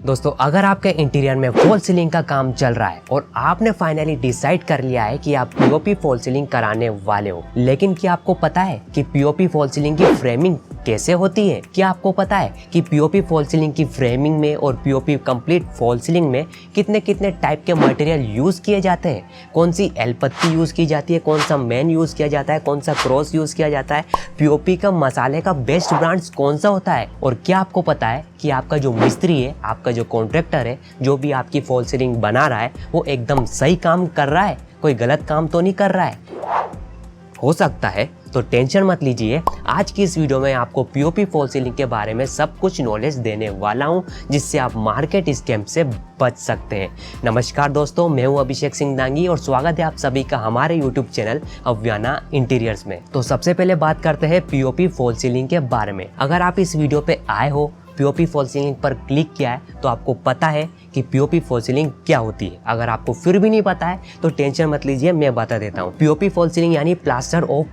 दोस्तों, अगर आपके इंटीरियर में फॉल सीलिंग का काम चल रहा है और आपने फाइनली डिसाइड कर लिया है कि आप पीओपी फॉल सीलिंग कराने वाले हो, लेकिन क्या आपको पता है कि पीओपी फॉल सीलिंग की फ्रेमिंग कैसे होती है? क्या आपको पता है कि पीओपी फॉल सीलिंग की फ्रेमिंग में और पीओपी कंप्लीट फॉल सीलिंग में कितने कितने टाइप के मटेरियल यूज किए जाते हैं? कौन सी एल पत्ती यूज की जाती है, कौन सा मेन यूज किया जाता है, कौन सा क्रॉस यूज किया जाता है, पीओपी का मसाले का बेस्ट ब्रांड्स कौन सा होता है? और क्या आपको पता है कि आपका जो मिस्त्री है, आपका जो कॉन्ट्रैक्टर है, जो भी आपकी फॉल सीलिंग बना रहा है, वो एकदम सही काम कर रहा है, कोई गलत काम तो नहीं कर रहा है? हो सकता है, तो टेंशन मत लीजिए। आज की इस वीडियो में आपको पीओपी फॉल सीलिंग के बारे में सब कुछ नॉलेज देने वाला हूं, जिससे आप मार्केट स्कैम से बच सकते हैं। नमस्कार दोस्तों, मैं हूं अभिषेक सिंह दांगी और स्वागत है आप सभी का हमारे यूट्यूब चैनल अव्याना इंटीरियर्स में। तो सबसे पहले बात करते हैं पीओपी फॉल सीलिंग के बारे में। अगर आप इस वीडियो पे आए हो, पीओपी फॉल सीलिंग पर क्लिक किया है, तो आपको पता है कि पीओपी फॉल सीलिंग क्या होती है। अगर आपको फिर भी नहीं पता है तो टेंशन मत लीजिए, मैं बता देता हूँ। पीओपी फॉल सीलिंग यानी प्लास्टर ऑफ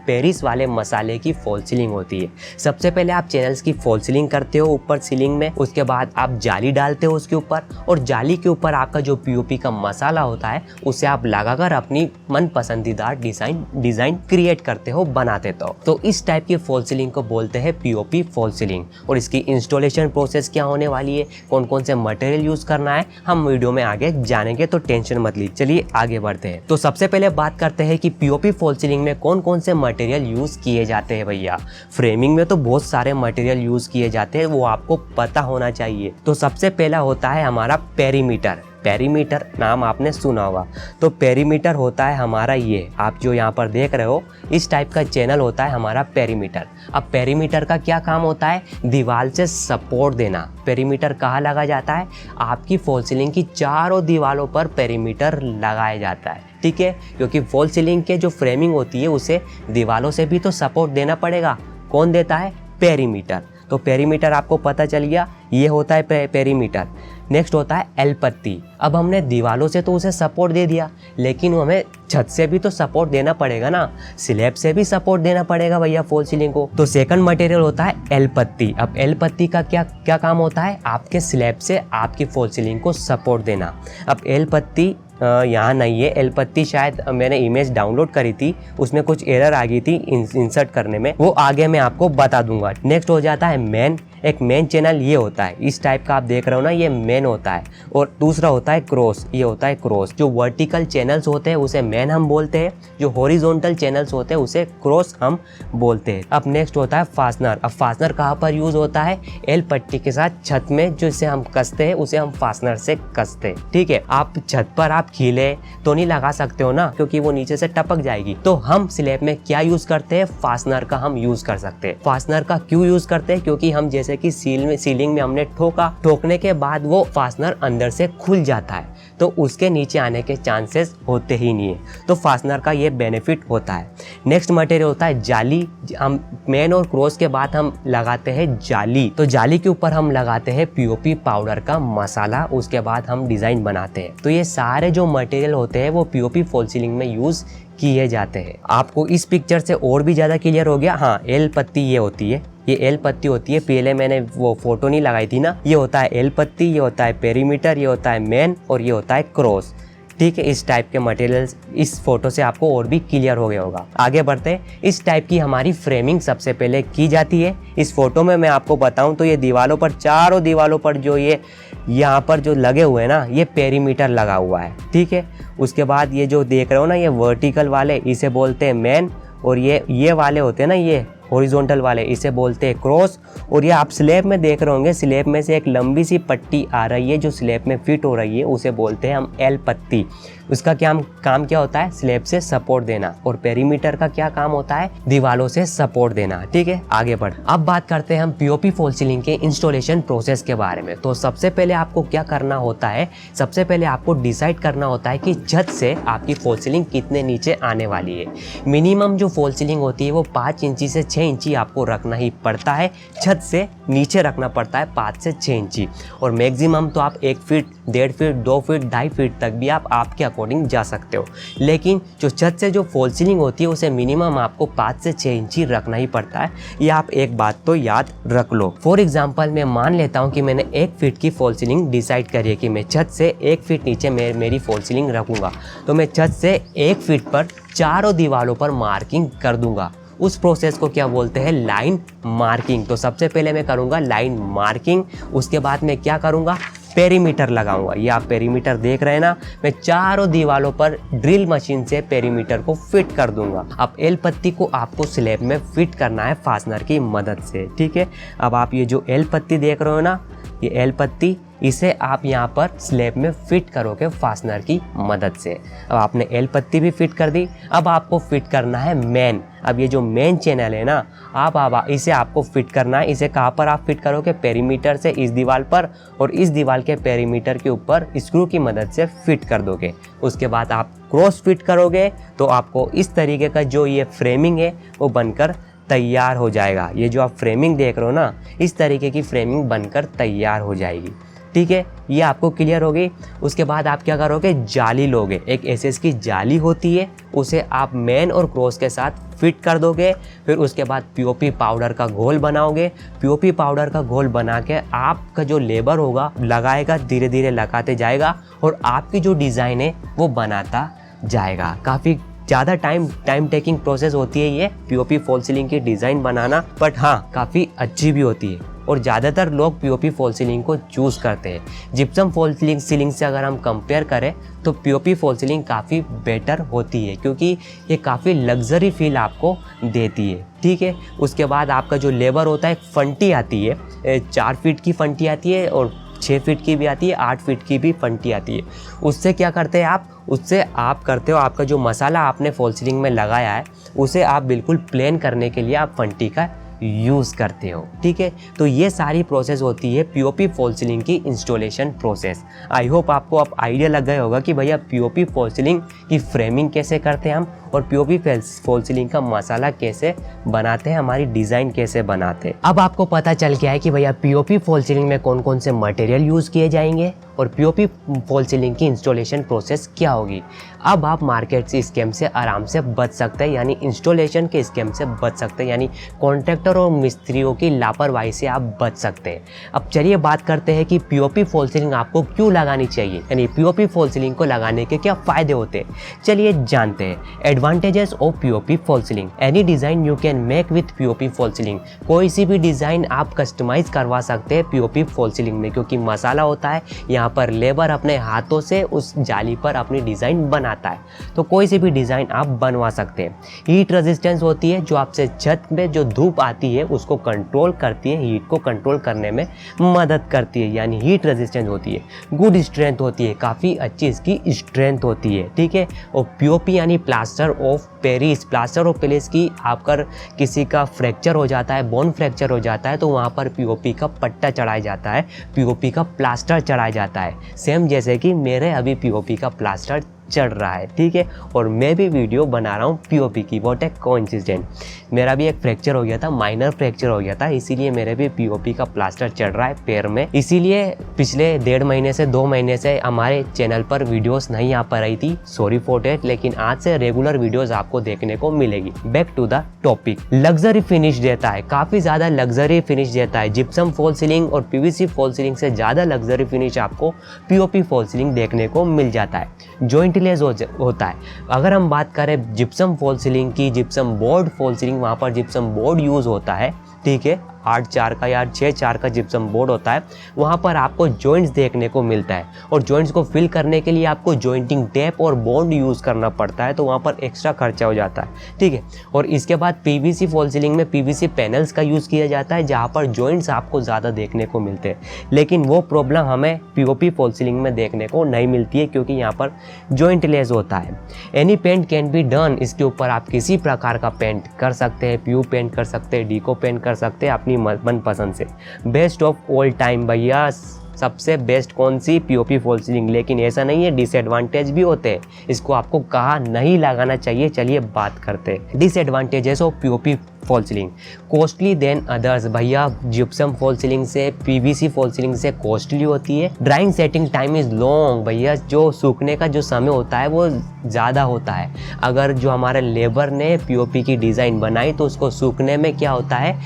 पेरिस वाले मसाले की फॉल सीलिंग होती है। सबसे पहले आप चैनल्स की फॉल सीलिंग करते हो ऊपर सीलिंग में, उसके बाद आप जाली डालते हो उसके ऊपर, और जाली के ऊपर आपका जो पीओपी का मसाला होता है उसे आप लगाकर अपनी मन पसंदीदा डिजाइन क्रिएट करते हो, बनाते तो इस टाइप की फॉल सीलिंग को बोलते हैं पीओपी फॉल सीलिंग। और इसकी इंस्टॉलेशन प्रोसेस क्या होने वाली है, कौन कौन से मटेरियल यूज करना है, हम वीडियो में आगे जानेंगे, तो टेंशन मत लीजिए। चलिए आगे बढ़ते हैं। तो सबसे पहले बात करते हैं कि पीओपी फॉल सीलिंग में कौन कौन से मटेरियल यूज किए जाते हैं। भैया, फ्रेमिंग में तो बहुत सारे मटेरियल यूज किए जाते हैं, वो आपको पता होना चाहिए। तो सबसे पहला होता है हमारा पेरीमीटर। पेरीमीटर नाम आपने सुना होगा। तो पेरीमीटर होता है हमारा ये, आप जो यहाँ पर देख रहे हो, इस टाइप का चैनल होता है हमारा पेरीमीटर। अब पेरीमीटर का क्या काम होता है? दीवार से सपोर्ट देना। पेरीमीटर कहाँ लगा जाता है? आपकी फॉल सीलिंग की चारों दीवारों पर पेरीमीटर लगाया जाता है, ठीक है? क्योंकि फॉल सीलिंग के जो फ्रेमिंग होती है उसे दीवारों से भी तो सपोर्ट देना पड़ेगा। कौन देता है? पेरीमीटर। तो पेरीमीटर आपको पता चल गया, ये होता है पेरीमीटर। नेक्स्ट होता है एल पत्ती। अब हमने दीवारों से तो उसे सपोर्ट दे दिया, लेकिन हमें छत से भी तो सपोर्ट देना पड़ेगा ना, स्लैब से भी सपोर्ट देना पड़ेगा भैया फॉल सीलिंग को। तो सेकंड मटेरियल होता है एल पत्ती। अब एल पत्ती का क्या काम होता है? आपके स्लैब से आपकी फॉल सीलिंग को सपोर्ट देना। अब एल पत्ती यहाँ नहीं है, एल पत्ती शायद मैंने इमेज डाउनलोड करी थी, उसमें कुछ एरर आ गई थी इंसर्ट करने में, वो आगे मैं आपको बता दूंगा। नेक्स्ट हो जाता है मेन। एक मेन चैनल ये होता है, इस टाइप का आप देख रहे हो ना, ये मेन होता है। और दूसरा होता है क्रॉस, ये होता है क्रॉस। जो वर्टिकल चैनल्स होते हैं उसे मेन हम बोलते हैं, जो हॉरिजॉन्टल चैनल्स होते हैं उसे क्रॉस हम बोलते हैं। अब नेक्स्ट होता है फास्टनर। अब फास्टनर कहाँ पर यूज होता है? एल पट्टी के साथ छत में जो इसे हम कसते हैं उसे हम फास्टनर से कसते हैं, ठीक है? आप छत पर आप खीले तो नहीं लगा सकते हो ना, क्योंकि वो नीचे से टपक जाएगी। तो हम स्लैब में क्या यूज करते हैं? फास्टनर का हम यूज कर सकते हैं। फास्टनर का क्यों यूज करते हैं? क्योंकि हम जैसे कि सीलिंग में हमने ठोकने के बाद वो फास्टनर अंदर से खुल जाता है, तो उसके नीचे आने के चांसेस होते ही नहीं है। तो फास्टनर का ये बेनिफिट होता है। नेक्स्ट मटेरियल होता है जाली। हम मेन और क्रॉस के बाद हम लगाते हैं जाली। तो जाली के ऊपर हम लगाते हैं पीओपी पाउडर का मसाला, उसके बाद हम डिजाइन बनाते हैं। तो ये सारे जो मटेरियल होते हैं वो पीओपी फॉल सीलिंग में यूज किए जाते हैं। आपको इस पिक्चर से और भी ज्यादा क्लियर हो गया? हाँ, एल पत्ती ये होती है, ये एल पत्ती होती है। पहले मैंने वो फोटो नहीं लगाई थी ना, ये होता है एल पत्ती, ये होता है पेरीमीटर, ये होता है मेन, और ये होता है क्रॉस, ठीक है? इस टाइप के मटेरियल्स इस फोटो से आपको और भी क्लियर हो गया होगा। आगे बढ़ते हैं। इस टाइप की हमारी फ्रेमिंग सबसे पहले की जाती है। इस फोटो में मैं आपको बताऊं तो ये दीवारों पर, चारों दीवारों पर जो ये यहाँ पर जो लगे हुए हैं ना, ये पेरीमीटर लगा हुआ है, ठीक है? उसके बाद ये जो देख रहे हो ना, ये वर्टिकल वाले, इसे बोलते हैं मेन, और ये वाले होते हैं ना, ये हॉरिजॉन्टल वाले, इसे बोलते हैं क्रॉस। और ये आप स्लैब में देख रहे होंगे, स्लैब में से एक लंबी सी पट्टी आ रही है जो स्लैब में फिट हो रही है, उसे बोलते हैं हम एल पत्ती। उसका काम क्या होता है? स्लैब से सपोर्ट देना। और पेरीमीटर का क्या काम होता है? दीवारों से सपोर्ट देना, ठीक है? आगे बढ़। अब बात करते हैं हम पीओपी फॉल सीलिंग के इंस्टॉलेशन प्रोसेस के बारे में। तो सबसे पहले आपको क्या करना होता है? सबसे पहले आपको डिसाइड करना होता है कि छत से आपकी फॉल सीलिंग कितने नीचे आने वाली है। मिनिमम जो फॉल सीलिंग होती है वो 5 इंची से 6 इंची आपको रखना ही पड़ता है, छत से नीचे रखना पड़ता है 5 से 6 इंची। और मैक्सिमम तो आप 1 फीट, 1.5 फीट, 2 फीट, 2.5 फीट तक भी आप आपके अकॉर्डिंग जा सकते हो। लेकिन जो छत से जो फॉल सीलिंग होती है उसे मिनिमम आपको 5 से 6 इंची रखना ही पड़ता है। ये आप एक बात तो याद रख लो। फॉर एग्जाम्पल मैं मान लेता हूँ कि मैंने 1 फीट की फॉल सीलिंग डिसाइड करी है कि मैं छत से 1 फीट नीचे मेरी फॉल सीलिंग रखूँगा, तो मैं छत से 1 फीट पर चारों दीवारों पर मार्किंग कर दूंगा। उस प्रोसेस को क्या बोलते हैं? Line marking. तो सबसे पहले मैं करूँगा लाइन मार्किंग, उसके बाद मैं क्या करूँगा? पेरीमीटर लगाऊंगा। ये आप पेरीमीटर देख रहे हैं ना, मैं चारों दीवारों पर ड्रिल मशीन से पेरीमीटर को फिट कर दूंगा। अब एल पत्ती को आपको स्लैब में फिट करना है फास्टनर की मदद से, ठीक है। अब आप ये जो एल पत्ती देख रहे हो ना, ये एल पत्ती, इसे आप यहाँ पर स्लैब में फिट करोगे फास्टनर की मदद से। अब आपने एल पत्ती भी फिट कर दी। अब आपको फिट करना है मेन। अब ये जो मेन चैनल है ना, आप इसे आपको फिट करना है। इसे कहाँ पर आप फिट करोगे? पेरीमीटर से इस दीवार पर, और इस दीवार के पेरीमीटर के ऊपर स्क्रू की मदद से फिट कर दोगे। उसके बाद आप क्रॉस फिट करोगे तो आपको इस तरीके का जो ये फ्रेमिंग है वो बनकर तैयार हो जाएगा। ये जो आप फ्रेमिंग देख रहे हो ना, इस तरीके की फ्रेमिंग बनकर तैयार हो जाएगी, ठीक है। ये आपको क्लियर होगी। उसके बाद आप क्या करोगे? जाली लोगे। एक एसएस की जाली होती है, उसे आप मेन और क्रॉस के साथ फिट कर दोगे। फिर उसके बाद पीओपी पाउडर का घोल बनाओगे। पीओपी पाउडर का घोल बना के आपका जो लेबर होगा लगाएगा, धीरे धीरे लगाते जाएगा और आपकी जो डिज़ाइन है वो बनाता जाएगा। काफ़ी ज़्यादा टाइम टेकिंग प्रोसेस होती है ये पीओपी फॉल सीलिंग की डिज़ाइन बनाना, बट हाँ काफ़ी अच्छी भी होती है और ज़्यादातर लोग पीओपी फॉल सीलिंग को चूज़ करते हैं। जिप्सम फॉल सीलिंग से अगर हम कंपेयर करें तो पीओपी फॉल सीलिंग काफ़ी बेटर होती है, क्योंकि ये काफ़ी लग्जरी फील आपको देती है, ठीक है। उसके बाद आपका जो लेबर होता है, फंटी आती है, 4 फीट की फंटी आती है और 6 फीट की भी आती है, 8 फीट की भी फंटी आती है। उससे क्या करते हैं आप? उससे आप करते हो, आपका जो मसाला आपने फॉल सीलिंग में लगाया है उसे आप बिल्कुल प्लेन करने के लिए आप फंटी का यूज़ करते हो, ठीक है। तो ये सारी प्रोसेस होती है पीओपी फॉल सीलिंग की इंस्टॉलेशन प्रोसेस। आई होप आपको अब आइडिया लग गया होगा कि भैया पीओपी फॉल सीलिंग की फ्रेमिंग कैसे करते हैं हम, और पीओपी फॉल सीलिंग का मसाला कैसे बनाते हैं, हमारी डिज़ाइन कैसे बनाते हैं। अब आपको पता चल गया है कि भैया पीओपी फॉल सीलिंग में कौन कौन से मटेरियल यूज़ किए जाएंगे और पीओपी फॉल सीलिंग की इंस्टॉलेशन प्रोसेस क्या होगी। अब आप मार्केट से स्कैम से आराम से बच सकते हैं, यानी इंस्टॉलेशन के स्कैम से बच सकते हैं, यानी कॉन्ट्रैक्टर और मिस्त्रियों की लापरवाही से आप बच सकते हैं। अब चलिए बात करते हैं कि पीओपी फॉल सीलिंग आपको क्यों लगानी चाहिए, यानी पीओपी फॉल सीलिंग को लगाने के क्या फ़ायदे होते हैं, चलिए जानते हैं। Advantages of POP false ceiling. Any design you can make with POP false ceiling. कोई सी भी डिज़ाइन आप कस्टमाइज़ करवा सकते हैं पीओपी फॉल सीलिंग में, क्योंकि मसाला होता है, यहाँ पर लेबर अपने हाथों से उस जाली पर अपनी डिज़ाइन बनाता है, तो कोई सी भी डिज़ाइन आप बनवा सकते हैं। हीट रेजिस्टेंस होती है, जो आपसे छत में जो धूप आती है उसको कंट्रोल करती है, हीट को कंट्रोल करने में मदद करती है, यानी हीट रेजिस्टेंस होती है। गुड स्ट्रेंथ होती है, काफ़ी अच्छी इसकी स्ट्रेंथ होती है, ठीक है। और पीओपी यानी plaster of Paris. Plaster of Paris की आपका किसी का फ्रैक्चर हो जाता है, बोन फ्रैक्चर हो जाता है, तो वहाँ पर पीओपी का पट्टा चढ़ाया जाता है, पीओपी का प्लास्टर चढ़ाया जाता है। सेम जैसे कि मेरे अभी पीओपी का प्लास्टर चढ़ रहा है, ठीक है, और मैं भी वीडियो बना रहा हूँ पीओपी की। व्हाट ए कोइंसिडेंट, मेरा भी एक फ्रैक्चर हो गया था, माइनर फ्रैक्चर हो गया था, इसीलिए मेरे भी पीओपी का प्लास्टर चढ़ रहा है पैर में। इसीलिए पिछले 1.5 महीने से 2 महीने से हमारे चैनल पर वीडियोस नहीं आ पा रही थी, सॉरी फॉर डेट, लेकिन आज से रेगुलर वीडियोस आपको देखने को मिलेगी। Back to the topic. Luxury finish देता है, काफ़ी ज़्यादा लग्जरी फिनिश देता है। जिप्सम फॉल सीलिंग और पीवीसी फॉल सीलिंग से ज़्यादा लग्जरी फिनिश आपको पीओपी फॉल सीलिंग देखने को मिल जाता है। जॉइंटलेस होता है। अगर हम बात करें जिप्सम फॉल सीलिंग की, जिप्सम बोर्ड फॉल सीलिंग, वहाँ पर जिप्सम बोर्ड यूज़ होता है, ठीक है, 8-4 का या 6-4 का जिप्सम बोर्ड होता है। वहाँ पर आपको जॉइंट्स देखने को मिलता है, और जॉइंट्स को फिल करने के लिए आपको जॉइंटिंग टेप और बॉन्ड यूज़ करना पड़ता है, तो वहाँ पर एक्स्ट्रा खर्चा हो जाता है, ठीक है। और इसके बाद पीवीसी फॉल सीलिंग में पीवीसी पैनल्स का यूज़ किया जाता है, जहाँ पर जॉइंट्स आपको ज़्यादा देखने को मिलते हैं, लेकिन वो प्रॉब्लम हमें पीओपी फॉल सीलिंग में देखने को नहीं मिलती है, क्योंकि यहाँ पर जॉइंटलेस होता है। Any paint can be done, इसके ऊपर आप किसी प्रकार का पेंट कर सकते हैं, प्यू पेंट कर सकते हैं, डीको पेंट कर सकते हैं अपनी मनपसंद से। बेस्ट ऑफ ऑल टाइम भैया, सबसे बेस्ट कौन सी, पीओपी फॉल सीलिंग। लेकिन ऐसा नहीं है, डिसएडवांटेज भी होते हैं, इसको आपको कहाँ नहीं लगाना चाहिए। चलिए बात करते हैं disadvantages of POP false ceiling. Costly than others, भैया जिप्सम फॉल सीलिंग से, पीवीसी फॉल सीलिंग से कॉस्टली होती है। Drawing setting time is long, भैया जो सूखने का जो समय होता है वो ज़्यादा होता है। अगर जो हमारे लेबर ने पीओपी की डिज़ाइन बनाई तो उसको सूखने में क्या होता है,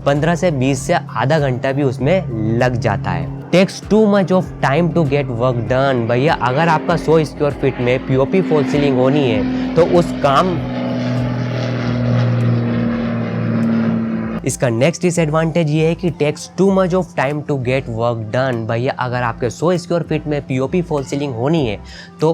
15 से 20 से आधा घंटा भी उसमें लग जाता है। Takes too much of time to get work done, भैया अगर आपका 100 स्क्वायर फीट में पीओपी फॉल सीलिंग होनी है तो उस काम, इसका नेक्स्ट डिसएडवांटेज ये है कि takes too much of time to get work done. भैया अगर आपके 100 स्क्वायर फीट में पीओपी फॉल सीलिंग होनी है तो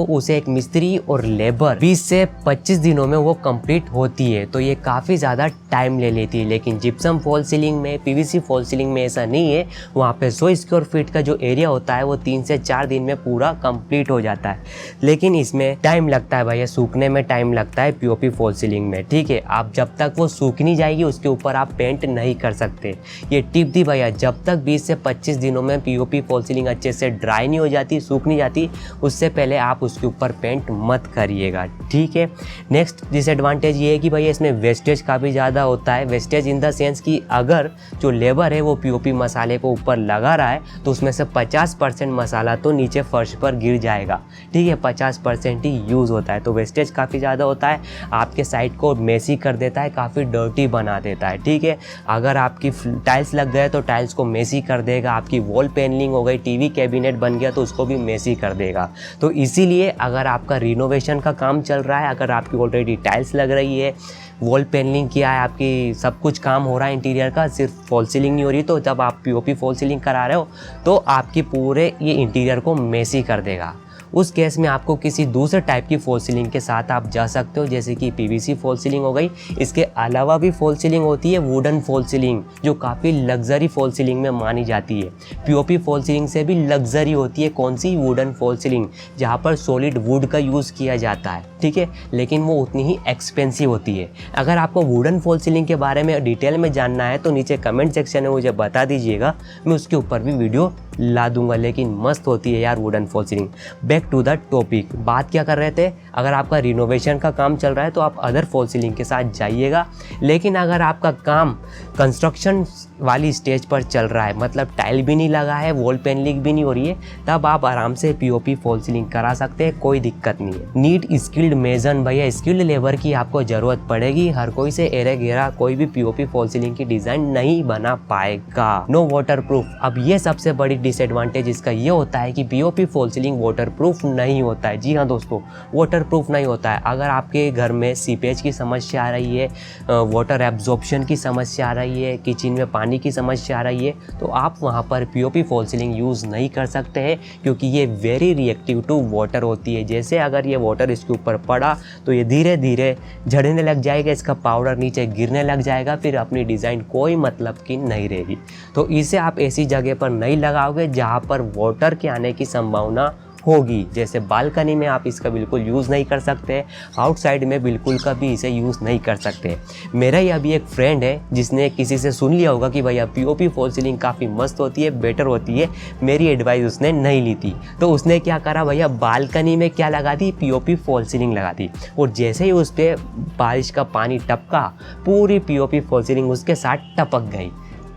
उसे एक मिस्त्री और लेबर 20 से 25 दिनों में वो कंप्लीट होती है, तो ये काफ़ी ज़्यादा टाइम ले लेती है। लेकिन जिप्सम फॉल सीलिंग में, पीवीसी फॉल सीलिंग में ऐसा नहीं है, वहाँ पे 100 स्क्वायर फीट का जो एरिया होता है वो 3 से 4 दिन में पूरा कंप्लीट हो जाता है। लेकिन इसमें टाइम लगता है भैया, सूखने में टाइम लगता है पीओपी फॉल सीलिंग में, ठीक है। आप जब तक वो सूख नहीं जाएगी उसके ऊपर आप पेंट नहीं कर सकते। ये टिप दी भैया, जब तक 20 से 25 दिनों में पीओपी फॉल सीलिंग अच्छे से ड्राई नहीं हो जाती, सूख नहीं जाती, उससे पहले आप उसके ऊपर पेंट मत करिएगा, ठीक है। नेक्स्ट डिसएडवांटेज ये है कि भैया इसमें वेस्टेज काफ़ी ज़्यादा होता है। वेस्टेज इन द सेंस कि अगर जो लेबर है वो पीओपी मसाले को ऊपर लगा रहा है तो उसमें से 50% मसाला तो नीचे फर्श पर गिर जाएगा, ठीक है। 50% ही यूज़ होता है, तो वेस्टेज काफ़ी ज़्यादा होता है, आपके साइड को मेसी कर देता है, काफ़ी डर्टी बना देता है, ठीक है। अगर आपकी टाइल्स लग गए तो टाइल्स को मेसी कर देगा, आपकी वॉल पैनलिंग हो गई, टीवी कैबिनेट बन गया तो उसको भी मेसी कर देगा। तो इसीलिए अगर आपका रिनोवेशन का काम चल रहा है, अगर आपकी ऑलरेडी टाइल्स लग रही है, वॉल पैनलिंग किया है, आपकी सब कुछ काम हो रहा है इंटीरियर का, सिर्फ फॉल सीलिंग नहीं हो रही, तो जब आप पीओपी फॉल सीलिंग करा रहे हो तो आपकी पूरे ये इंटीरियर को मेसी कर देगा। उस केस में आपको किसी दूसरे टाइप की फॉल सीलिंग के साथ आप जा सकते हो, जैसे कि पीवीसी फॉल सीलिंग हो गई। इसके अलावा भी फॉल सीलिंग होती है वुडन फॉल सीलिंग, जो काफ़ी लग्जरी फॉल सीलिंग में मानी जाती है। पीओपी फॉल सीलिंग से भी लग्जरी होती है कौन सी, वुडन फॉल सीलिंग, जहाँ पर सॉलिड वुड का यूज़ किया जाता है, ठीक है। लेकिन वो उतनी ही एक्सपेंसिव होती है। अगर आपको वुडन फॉल सीलिंग के बारे में डिटेल में जानना है तो नीचे कमेंट सेक्शन में मुझे बता दीजिएगा, मैं उसके ऊपर भी वीडियो ला दूंगा। लेकिन मस्त होती है यार wooden false ceiling. Back to the topic, बात क्या कर रहे थे, अगर आपका रिनोवेशन का काम चल रहा है तो आप अदर फॉल सीलिंग के साथ जाइएगा। लेकिन अगर आपका काम कंस्ट्रक्शन वाली स्टेज पर चल रहा है, मतलब टाइल भी नहीं लगा है, वॉल पैनलिंग भी नहीं हो रही है, तब आप आराम से पीओपी फॉल सीलिंग करा सकते हैं, कोई दिक्कत नहीं है। नीड स्किल्ड मेजन, भैया स्किल्ड लेबर की आपको ज़रूरत पड़ेगी। हर कोई से एरे घेरा कोई भी पीओपी फॉल सीलिंग की डिज़ाइन नहीं बना पाएगा। नो वाटर प्रूफ, अब ये सबसे बड़ी डिसएडवांटेज इसका ये होता है कि POP false ceiling water proof नहीं होता है। जी हाँ दोस्तों, वाटर प्रूफ नहीं होता है। अगर आपके घर में सीपेज की समस्या आ रही है, वाटर एब्जॉर्प्शन की समस्या आ रही है, किचन में पानी की समस्या आ रही है, तो आप वहाँ पर पीओपी फॉल सीलिंग यूज़ नहीं कर सकते हैं, क्योंकि ये वेरी रिएक्टिव टू वाटर होती है। जैसे अगर ये वाटर इसके ऊपर पड़ा तो ये धीरे धीरे झड़ने लग जाएगा, इसका पाउडर नीचे गिरने लग जाएगा, फिर अपनी डिज़ाइन कोई मतलब की नहीं रहेगी। तो इसे आप ऐसी जगह पर नहीं लगाओगे जहाँ पर वाटर के आने की संभावना होगी। जैसे बालकनी में आप इसका बिल्कुल यूज़ नहीं कर सकते, आउटसाइड में बिल्कुल कभी इसे यूज़ नहीं कर सकते। मेरा ही अभी एक फ्रेंड है जिसने किसी से सुन लिया होगा कि भैया पीओपी फॉल सीलिंग काफ़ी मस्त होती है, बेटर होती है, मेरी एडवाइस उसने नहीं ली थी। तो उसने क्या करा भैया, बालकनी में क्या लगा दी, पीओपी फॉल सीलिंग लगा दी, और जैसे ही उस पर बारिश का पानी टपका, पूरी पीओपी फॉल सीलिंग उसके साथ टपक गई।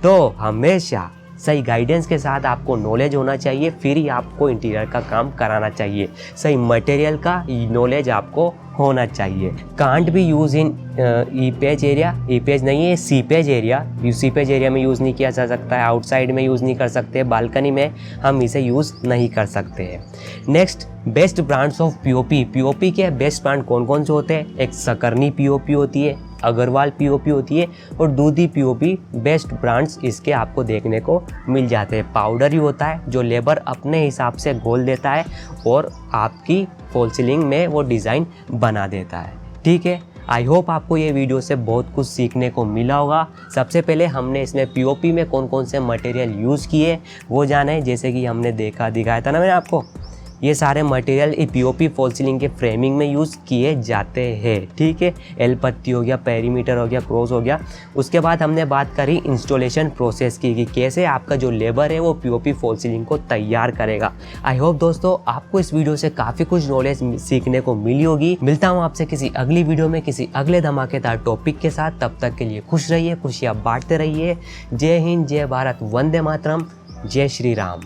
तो हमेशा सही गाइडेंस के साथ आपको नॉलेज होना चाहिए, फिर ही आपको इंटीरियर का काम कराना चाहिए। सही मटेरियल का नॉलेज आपको होना चाहिए। कांट भी यूज़ इन ईपेज एरिया, ईपेज नहीं है सीपेज एरिया, सीपेज एरिया में यूज़ नहीं किया जा सकता है, आउटसाइड में यूज़ नहीं कर सकते, बालकनी में हम इसे यूज़ नहीं कर सकते हैं। Next, best brands of POP. POP के बेस्ट ब्रांड कौन कौन से होते हैं, एक सकरनी पीओपी होती है, अग्रवाल पीओपी होती है, और दूधी पीओपी। बेस्ट ब्रांड्स इसके आपको देखने को मिल जाते हैं। पाउडर ही होता है जो लेबर अपने हिसाब से घोल देता है और आपकी फॉल सीलिंग में वो डिज़ाइन बना देता है, ठीक है। आई होप आपको ये वीडियो से बहुत कुछ सीखने को मिला होगा। सबसे पहले हमने इसमें पीओपी में कौन कौन से मटेरियल यूज़ किए वो जाने, जैसे कि हमने दिखाया था ना मैंने आपको, ये सारे मटेरियल पीओपी फॉल सीलिंग के फ्रेमिंग में यूज़ किए जाते हैं। ठीक है, एल पत्ती हो गया, पेरीमीटर हो गया, क्रॉस हो गया। उसके बाद हमने बात करी इंस्टॉलेशन प्रोसेस की कि कैसे आपका जो लेबर है वो पीओपी फॉल सीलिंग को तैयार करेगा। आई होप दोस्तों आपको इस वीडियो से काफ़ी कुछ नॉलेज सीखने को मिली होगी। मिलता हूँ आपसे किसी अगली वीडियो में किसी अगले धमाकेदार टॉपिक के साथ। तब तक के लिए खुश रहिए, खुशियाँ बांटते रहिए। जय हिंद, जय भारत, वंदे मातरम, जय श्री राम।